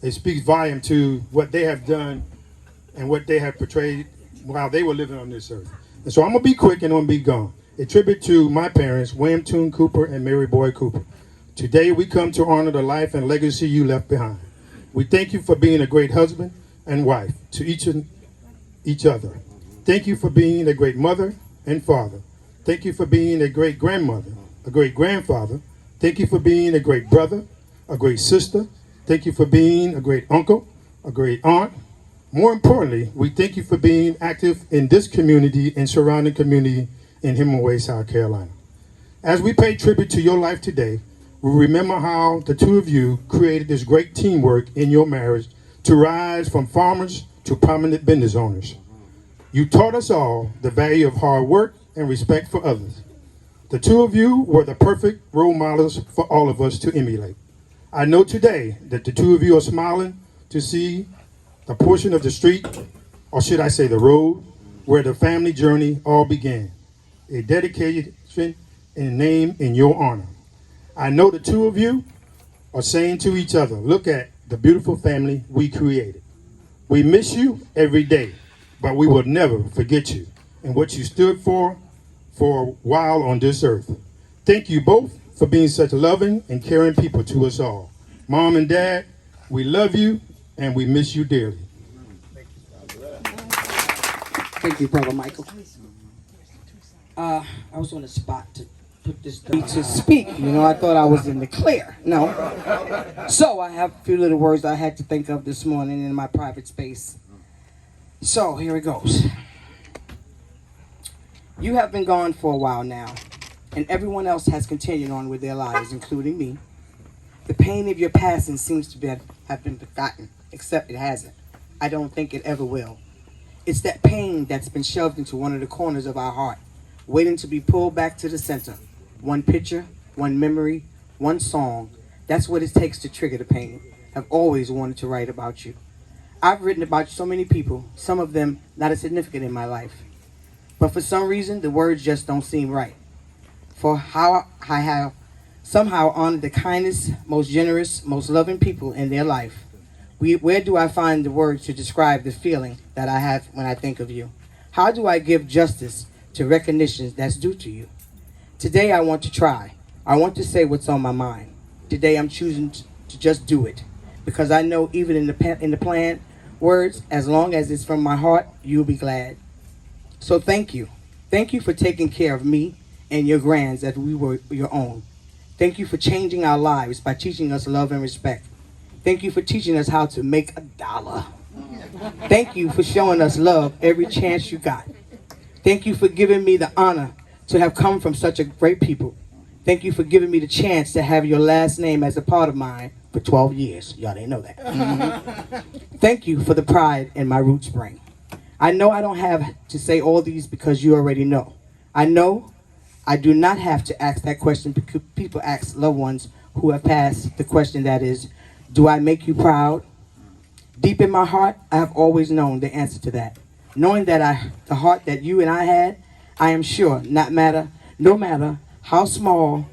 It speaks volume to what they have done and what they have portrayed while they were living on this earth. And so I'm going to be quick and I'm going to be gone. A tribute to my parents, William Toon Cooper and Mary Boyd Cooper. Today we come to honor the life and legacy you left behind. We thank you for being a great husband and wife to each other. Thank you for being a great mother and father. Thank you for being a great grandmother, a great grandfather. Thank you for being a great brother, a great sister. Thank you for being a great uncle, a great aunt. More importantly, we thank you for being active in this community and surrounding community in Hemingway, South Carolina. As we pay tribute to your life today, we remember how the two of you created this great teamwork in your marriage to rise from farmers to prominent business owners. You taught us all the value of hard work and respect for others. The two of you were the perfect role models for all of us to emulate. I know today that the two of you are smiling to see the portion of the street, or should I say the road, where the family journey all began. A dedication and a name in your honor. I know the two of you are saying to each other, look at the beautiful family we created. We miss you every day, but we will never forget you and what you stood for a while on this earth. Thank you both for being such loving and caring people to us all. Mom and Dad, we love you and we miss you dearly. Thank you, Brother Michael. I was on the spot to put this down to speak. You know, I thought I was in the clear. No. So I have a few little words I had to think of this morning in my private space. So here it goes. You have been gone for a while now, and everyone else has continued on with their lives, including me. The pain of your passing seems to have been forgotten, except it hasn't. I don't think it ever will. It's that pain that's been shoved into one of the corners of our heart, waiting to be pulled back to the center. One picture, one memory, one song. That's what it takes to trigger the pain. I've always wanted to write about you. I've written about so many people, some of them not as significant in my life. But for some reason, the words just don't seem right. For how I have somehow honored the kindest, most generous, most loving people in their life. Where do I find the words to describe the feeling that I have when I think of you? How do I give justice to recognition that's due to you? Today I want to try. I want to say what's on my mind. Today I'm choosing to just do it. Because I know even in the planned words, as long as it's from my heart, you'll be glad. So thank you. Thank you for taking care of me and your grands as we were your own. Thank you for changing our lives by teaching us love and respect. Thank you for teaching us how to make $1. Thank you for showing us love every chance you got. Thank you for giving me the honor to have come from such a great people. Thank you for giving me the chance to have your last name as a part of mine for 12 years. Y'all didn't know that. Thank you for the pride in my roots bring. I know I don't have to say all these because you already know. I know I do not have to ask that question because people ask loved ones who have passed the question that is, do I make you proud? Deep in my heart, I have always known the answer to that. Knowing that the heart that you and I had, I am sure, no matter how small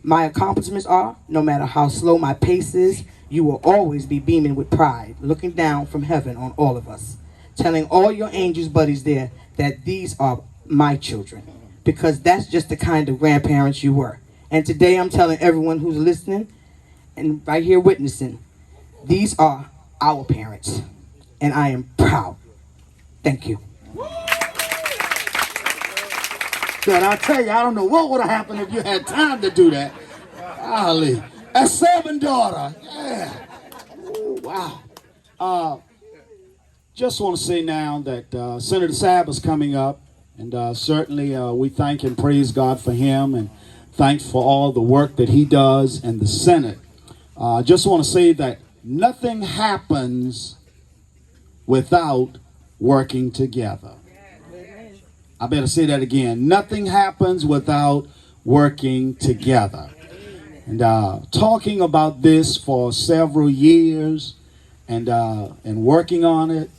my accomplishments are, no matter how slow my pace is, you will always be beaming with pride, looking down from heaven on all of us, telling all your angels buddies there that these are my children, because that's just the kind of grandparents you were. And today I'm telling everyone who's listening and right here witnessing, these are our parents, and I am proud. Thank you. God, I tell you, I don't know what would have happened if you had time to do that. Golly. A seven daughter. Yeah. Ooh, wow. Just want to say now that Senator Sabb is coming up, and certainly we thank and praise God for him, and thanks for all the work that he does in the Senate. Just want to say that nothing happens without working together. I better say that again. Nothing happens without working together. And talking about this for several years and working on it,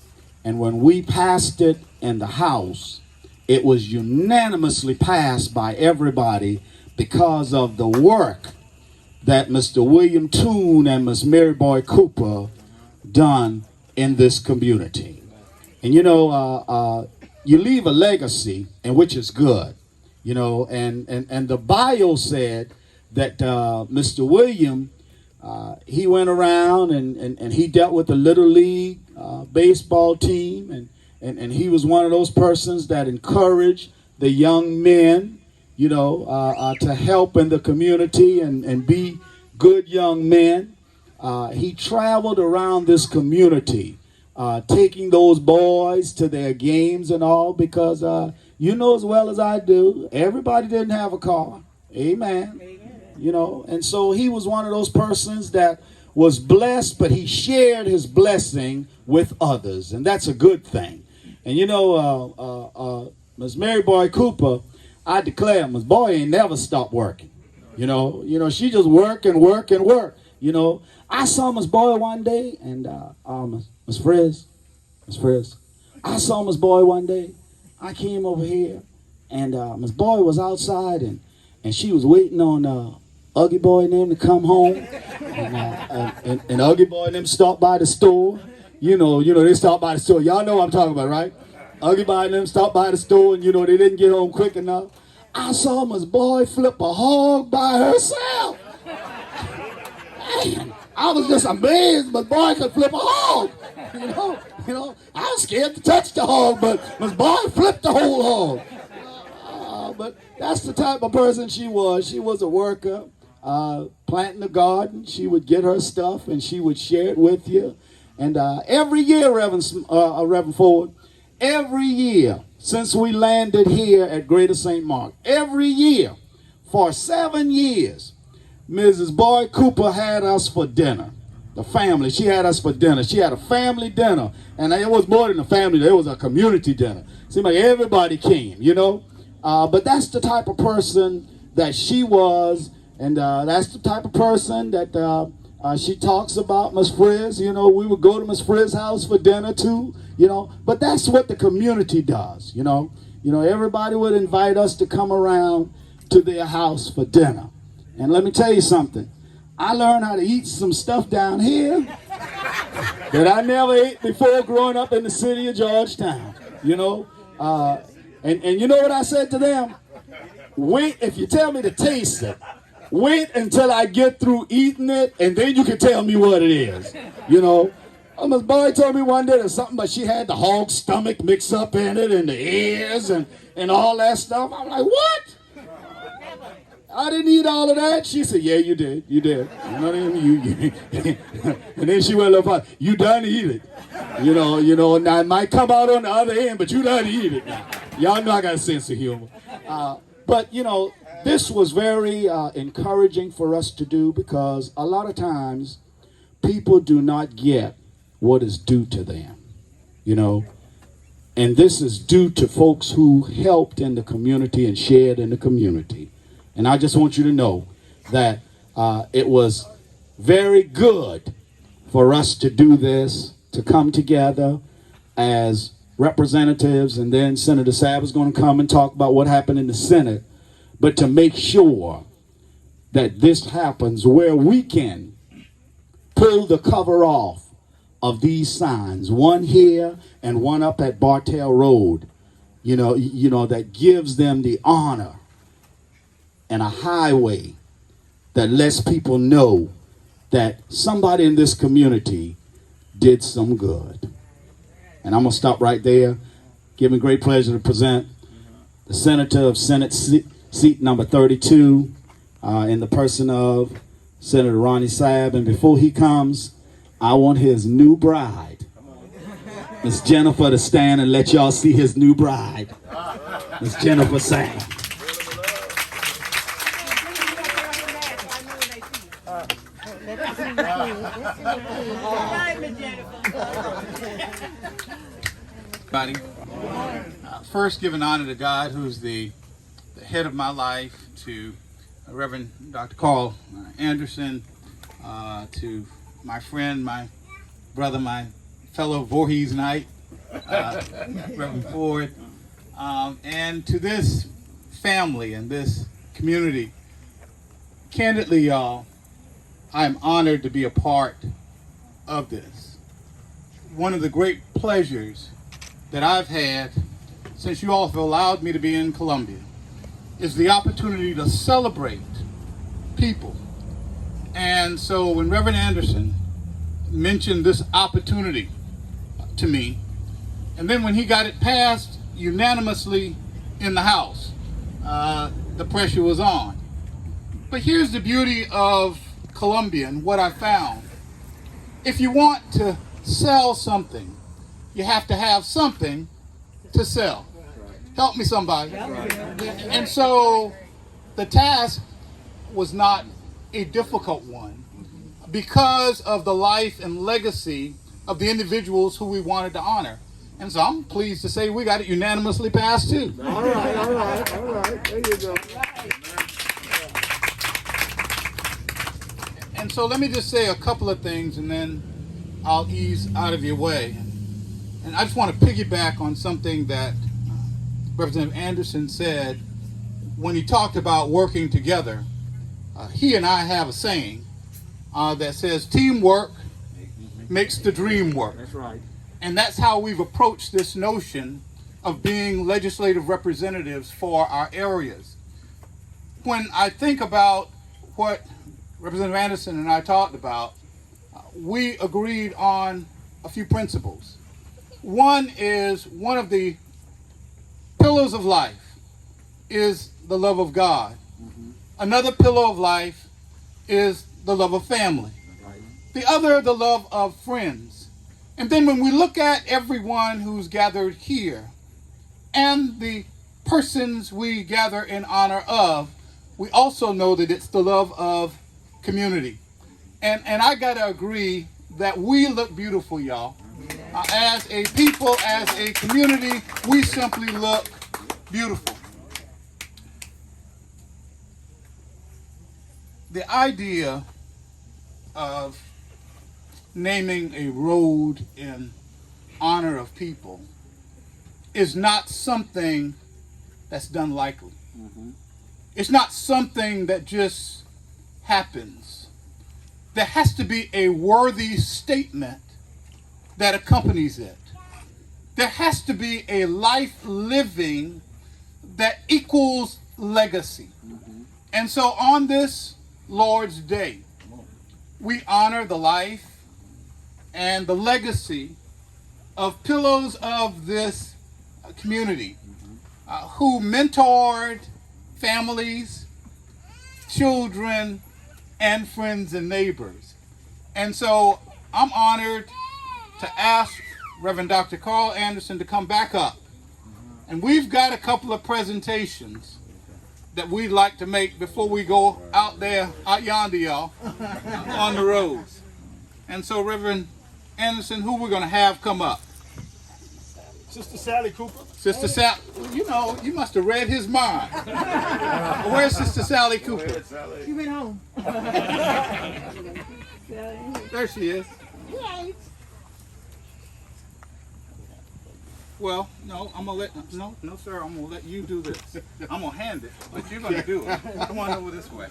and when we passed it in the House, it was unanimously passed by everybody because of the work that Mr. William Toon and Miss Mary Boyd Cooper done in this community. And you know, you leave a legacy, and which is good, you know. And the bio said that Mr. William, he went around and he dealt with the Little League baseball team, and he was one of those persons that encouraged the young men, you know, to help in the community and be good young men. He traveled around this community, taking those boys to their games and all, because you know as well as I do, everybody didn't have a car. Amen. You know, and so he was one of those persons that was blessed, but he shared his blessing with others, and that's a good thing. And you know, Miss Mary Boy Cooper, I declare, Miss Boy ain't never stopped working. You know, she just work and work and work. You know, I saw Miss Boy one day, and Miss Frizz, I saw Miss Boy one day. I came over here, and Miss Boy was outside, and she was waiting on Uggy Boy and them to come home, and Uggy Boy and them stopped by the store. You know, they stopped by the store. Y'all know what I'm talking about, right? Uggy Boy and them stopped by the store, and you know they didn't get home quick enough. I saw Miss Boy flip a hog by herself. Man, I was just amazed Miss Boy could flip a hog. You know, I was scared to touch the hog, but Miss Boy flipped the whole hog. But that's the type of person she was. She was a worker, planting a garden. She would get her stuff and she would share it with you. And every year, Reverend Ford, every year since we landed here at Greater St. Mark, every year for 7 years, Mrs. Boy Cooper had us for dinner. The family, she had us for dinner. She had a family dinner. And it was more than a family, it was a community dinner. Seemed like everybody came, you know. But that's the type of person that she was. And that's the type of person that she talks about, Miss Frizz. You know, we would go to Miss Frizz's house for dinner too, you know. But that's what the community does, you know. You know, everybody would invite us to come around to their house for dinner. And let me tell you something. I learned how to eat some stuff down here that I never ate before growing up in the city of Georgetown, you know. And you know what I said to them? Wait, if you tell me to taste it, wait until I get through eating it, and then you can tell me what it is, you know. Miss Boy told me one day there's something, but she had the hog stomach mixed up in it, and the ears, and all that stuff. I'm like, what? I didn't eat all of that. She said, yeah, you did. You did. You know what I mean? And then she went a little far. You done eat it. You know, now it might come out on the other end, but you done eat it now. Y'all know I got a sense of humor. But, you know, this was very encouraging for us to do, because a lot of times people do not get what is due to them, you know. And this is due to folks who helped in the community and shared in the community. And I just want you to know that it was very good for us to do this, to come together as representatives, and then Senator Sabb is going to come and talk about what happened in the Senate, but to make sure that this happens where we can pull the cover off of these signs, one here and one up at Bartell Road, you know, that gives them the honor, and a highway that lets people know that somebody in this community did some good. And I'm going to stop right there. Give me great pleasure to present the Senator of Senate seat number 32 in the person of Senator Ronnie Sabb. And before he comes, I want his new bride, Miss Jennifer, to stand and let y'all see his new bride, Miss Jennifer Sabb. First, giving honor to God, who's the head of my life, to Reverend Dr. Carl Anderson, to my friend, my brother, my fellow Voorhees Knight, Reverend Ford, and to this family and this community. Candidly, y'all, I am honored to be a part of this. one of the great pleasures that I've had since you all have allowed me to be in Columbia is the opportunity to celebrate people. And so when Reverend Anderson mentioned this opportunity to me, and then when he got it passed unanimously in the House, the pressure was on. But here's the beauty of Columbia and what I found. If you want to sell something, you have to have something to sell. Help me, somebody. And so the task was not a difficult one because of the life and legacy of the individuals who we wanted to honor. And so I'm pleased to say we got it unanimously passed too. All right. There you go. And so let me just say a couple of things and then I'll ease out of your way. And I just want to piggyback on something that Representative Anderson said when he talked about working together. He and I have a saying that says teamwork makes the dream work. That's right. And that's how we've approached this notion of being legislative representatives for our areas. When I think about what Representative Anderson and I talked about, we agreed on a few principles. One is one of the pillars of life is the love of God. Another pillar of life is the love of family. The other, the love of friends. And then when we look at everyone who's gathered here and the persons we gather in honor of, we also know that it's the love of community. And I gotta agree that we look beautiful, y'all. As a people, as a community, we simply look beautiful. The idea of naming a road in honor of people is not something that's done lightly. It's not something that just happens. There has to be a worthy statement that accompanies it. There has to be a life living that equals legacy. And so on this Lord's Day, we honor the life and the legacy of pillars of this community who mentored families, children, and friends and neighbors. And so I'm honored to ask Reverend Dr. Carl Anderson to come back up. And we've got a couple of presentations that we'd like to make before we go out there, out yonder, y'all, on the roads. And so, Reverend Anderson, who we're going to have come up? Sister Sally Cooper. Sister Sally, you know, you must have read his mind. Where's Sister Sally Cooper? She went home. There she is. Well, no, I'm gonna let, no, sir, I'm gonna let you do this. I'm gonna hand it, but you're gonna do it. Come on over this way.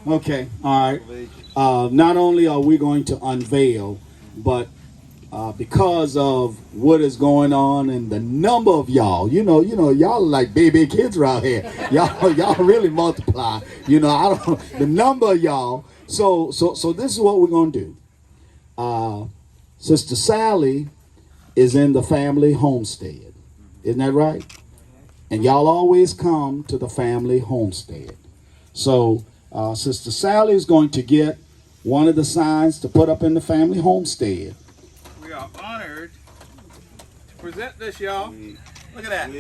Okay, all right. Not only are we going to unveil, but because of what is going on and the number of y'all, you know, y'all are like baby kids around here. Y'all really multiply. You know, I don't the number of y'all. So this is what we're gonna do. Sister Sally is in the family homestead. Isn't that right? And y'all always come to the family homestead. So Sister Sally is going to get one of the signs to put up in the family homestead. We are honored to present this, y'all. Look at that.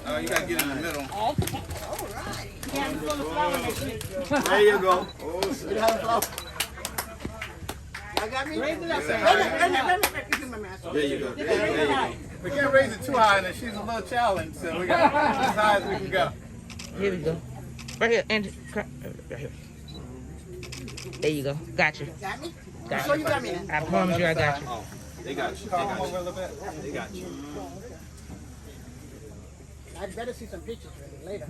Oh, you gotta get in the middle. There you go. There you go. We can't raise it too high, and she's a little challenged, so we got as high as we can go. Here we go. Right here, and right here. There you go. Got you. Got me? Got you. I promise you I got you. They got you. Call them over a little bit. They got you. I'd better see some pictures later.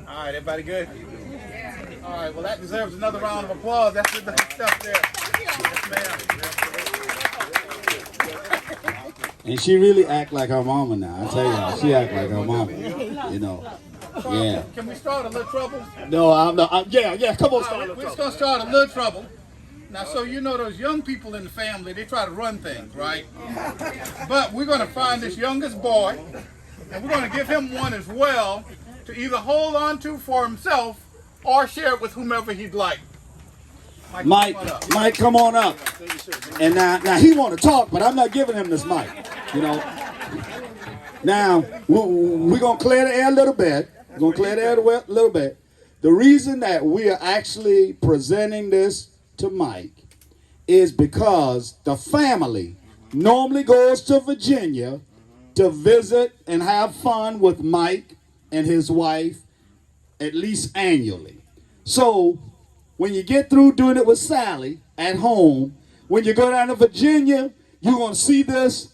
All right, everybody good? All right, well, that deserves another round of applause. That's good stuff there. Yes, ma'am. And she really act like her mama now. I tell y'all, she act like her mama. You know. Yeah. Can we start a little trouble? No, I'm not. Yeah. Come on, start. We're just going to start a little trouble. Now, so you know those young people in the family, they try to run things, right? But we're going to find this youngest boy, and we're going to give him one as well to either hold on to for himself or share it with whomever he'd like. Mike, come on up. And now he want to talk, but I'm not giving him this mic. You know. Now we're gonna clear the air a little bit. We're gonna clear the air a little bit. The reason that we are actually presenting this to Mike is because the family normally goes to Virginia to visit and have fun with Mike and his wife at least annually. So when you get through doing it with Sally at home, when you go down to Virginia, you're going to see this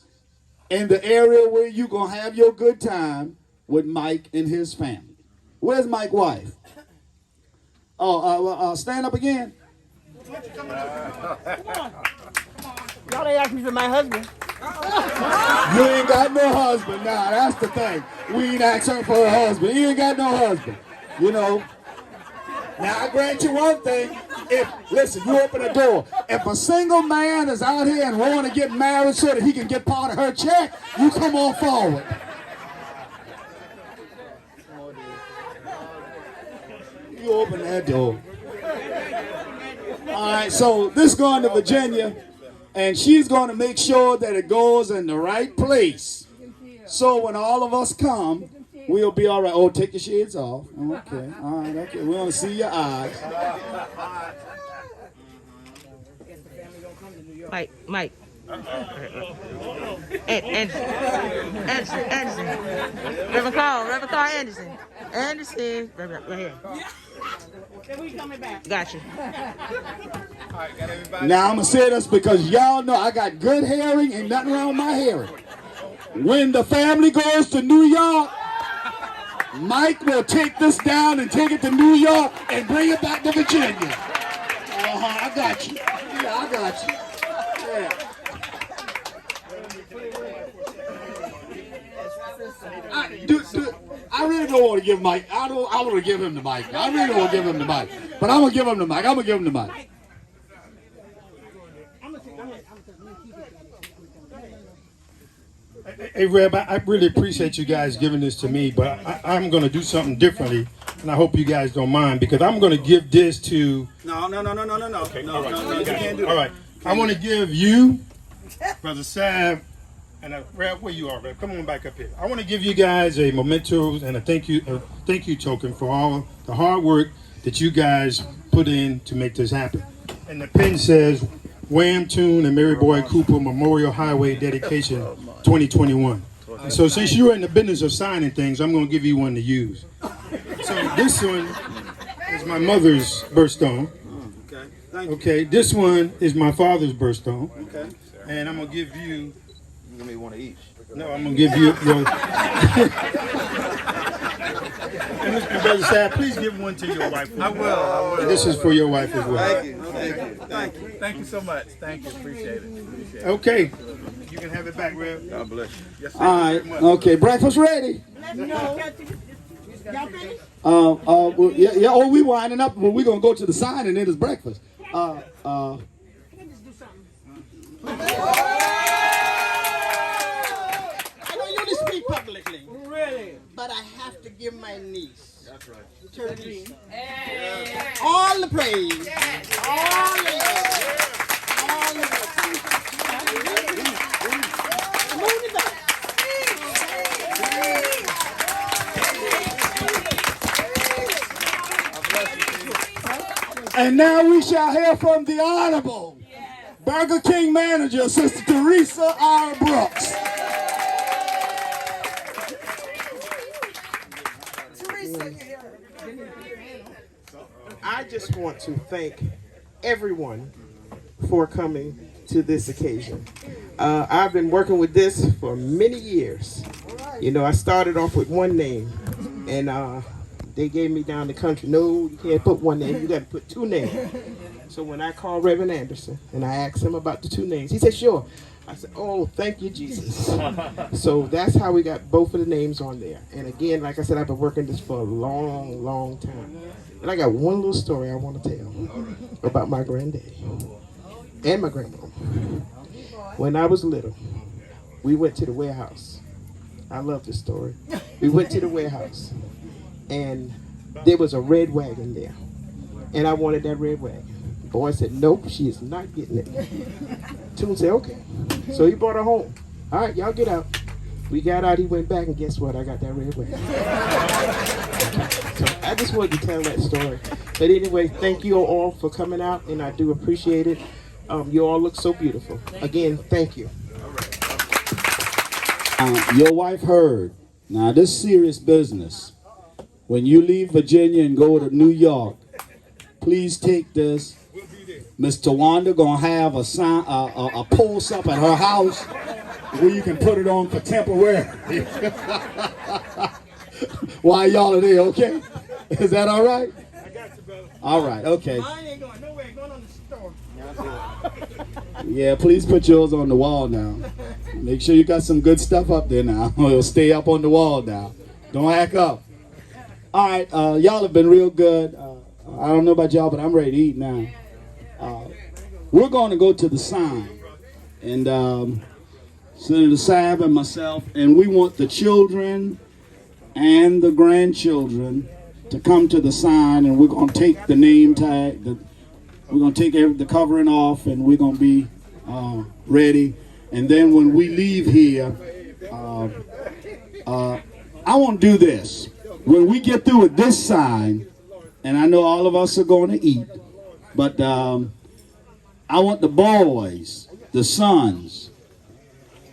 in the area where you're going to have your good time with Mike and his family. Where's Mike's wife? Stand up again. Y'all ain't asked me for my husband. You ain't got no husband. Nah, that's the thing. We ain't asked her for her husband. You ain't got no husband. You know. Now, I grant you one thing. Listen, you open the door. If a single man is out here and wanting to get married so that he can get part of her check, you come on forward. You open that door. All right, so this is going to Virginia, and she's going to make sure that it goes in the right place. So when all of us come, we'll be all right. Oh, take your shades off. Okay. All right. Okay. We want to see your eyes. Mike. Anderson. Reverend Carl Anderson. Right here. Then we coming back. Got you. All right, got everybody? Now I'm gonna say this because y'all know I got good hearing and nothing wrong with my hearing. When the family goes to New York, Mike will take this down and take it to New York and bring it back to Virginia. I got you. Yeah, I got you. Yeah. I really don't want to give Mike. I want to give him the mic. I really don't want to give him the mic. But I'm gonna give him the mic. I'm gonna give him the mic. Hey, Reb, I really appreciate you guys giving this to me, but I'm going to do something differently, and I hope you guys don't mind, because I'm going to give this to... No. Okay, all right. you can't do that. All right. I want to give you, Brother Sam, and Reb, where you are, Reb? Come on back up here. I want to give you guys a memento and a thank you token for all the hard work that you guys put in to make this happen. And the pen says, Wham, Toon, and Mary Boy Cooper Memorial Highway Dedication 2021. And so since you're in the business of signing things, I'm going to give you one to use. So this one is my mother's birthstone. Okay. Thank you. Okay, this one is my father's birthstone. Okay. And I'm going to give you... Give me one of each. No, I'm going to give you... And Brother Sad, please give one to your wife. I will. This is for your wife as well. Thank you. Thank you so much. Thank you. Appreciate it. Okay. You can have it back, Rev. God bless you. Yes, sir. All right. Okay. Breakfast ready. Y'all finished? Well, yeah. Oh, we winding up. Well, we're gonna go to the sign and then it's breakfast. I can just do something. I don't usually speak publicly. Really? But I have to give my niece. That's right. Teresa. All the praise. All the love. All the love. Move it back. And now we shall hear from the Honorable Burger King manager, Sister Teresa R. Brooks. I just want to thank everyone for coming to this occasion. I've been working with this for many years. You know, I started off with one name, and they gave me down the country, no, you can't put one name, you got to put two names. So when I called Reverend Anderson and I asked him about the two names, he said, sure. I said, oh, thank you, Jesus. So that's how we got both of the names on there. And again, like I said, I've been working this for a long, long time. And I got one little story I want to tell about my granddaddy and my grandmama. When I was little, we went to the warehouse. I love this story. We went to the warehouse, and there was a red wagon there. And I wanted that red wagon. The boy said, nope, she is not getting it. Toon said, okay. So he brought her home. All right, y'all get out. We got out, he went back, and guess what? I got that red wagon. So I just wanted to tell that story. But anyway, thank you all for coming out, and I do appreciate it. You all look so beautiful. Again, thank you. Your wife heard. Now, this is serious business. When you leave Virginia and go to New York, please take this. Miss Tawanda gonna have a sign, a post up at her house where you can put it on for temporary. While y'all are there, okay? Is that all right? I got you, brother. All right, okay. Mine ain't going nowhere. Going on the store. Yeah, please put yours on the wall now. Make sure you got some good stuff up there now. It'll stay up on the wall now. Don't hack up. All right, y'all have been real good. I don't know about y'all, but I'm ready to eat now. We're going to go to the sign. And Senator Saab and myself, and we want the children and the grandchildren to come to the sign, and we're going to take the name tag, we're going to take the covering off, and we're going to be ready. And then when we leave here, I want to do this. When we get through with this sign, and I know all of us are going to eat, but I want the boys, the sons,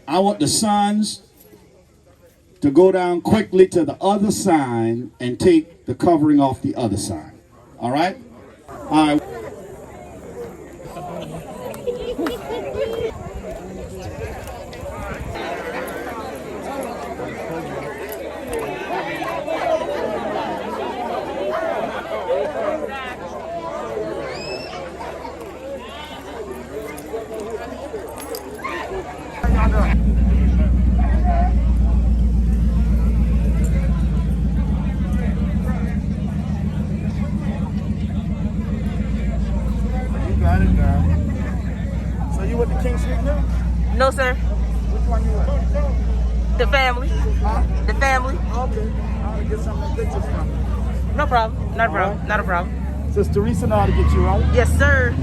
I want the sons to go down quickly to the other sign and take the covering off the other sign. All right? All right. So you with the King Street News? No, sir. Which one you with? The family. The family. Okay. I want to get some pictures from you. No problem. Not a problem. Not a problem. Sister Teresa know how to get you right. Yes, sir.